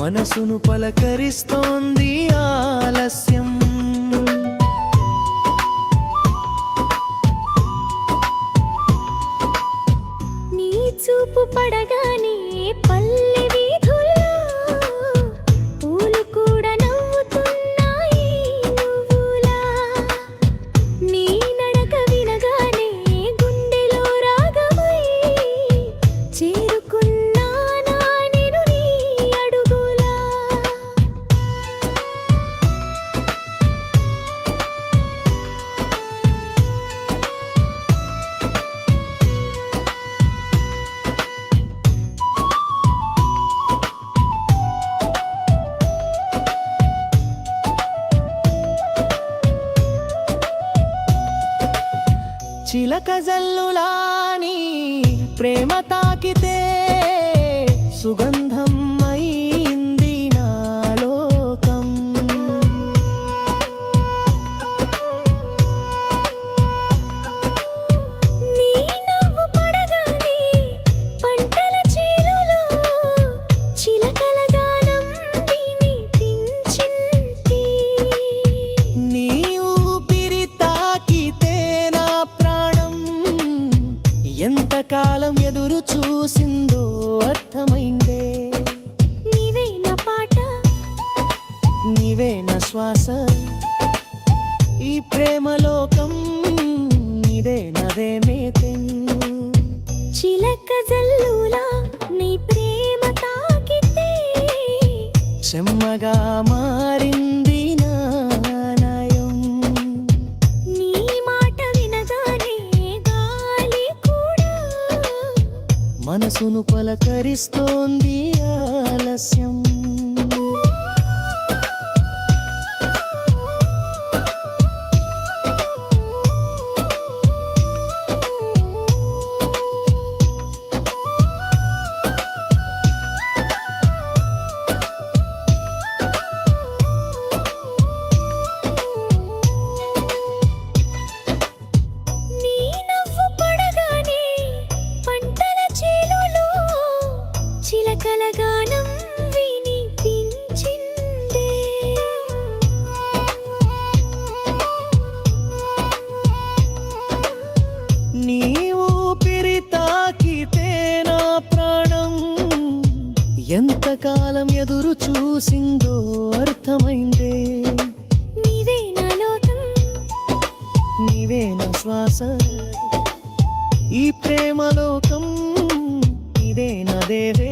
మనసును పలకరిస్తోంది ఆలస్యం. నీ చూపు పడగానే పల్లె వీధుల్లో పూలు కూడా నవ్వుతున్నాయి నువ్వులా. నీ నడక వినగానే గుండెలో రాగమై చేరుకున్నానా నేను నీ అడుగులా. చిలక జల్లులాని ప్రేమ తాకితే సుగంధం అయింది నా లోకం. నీ నవ్వు పడగానే పంటల చేలులో చిలకల గానం వినిపించింది. నీ ఊపిరి తాకితే నా ప్రాణం ఎంతకాలం ఎదురు చూసిందో అర్థమైందే. నీవే నా పాట, నీవే నా శ్వాస, ఈ ప్రేమలోకం నీదే నదేమే తెన్ను. చిలక జల్లులా నీ ప్రేమ తాకితే చెమ్మగా మారింది నా నయం. నీ మాట వినగానే గాలి కూడా మనసును పలకరిస్తోంది ఆలస్యం. నీ నవ్వు పడగానే పంటల చేలులో చిలకల గానం వినిపించిందే. నీ ఊపిరి తాకితే నా ప్రాణం ఎంతకాలం ఎదురు చూసిందో అర్థమైందే. నీవే నా లోకం, నీవే నా శ్వాస, ఈ ప్రేమలోకం ఇదే నదేవే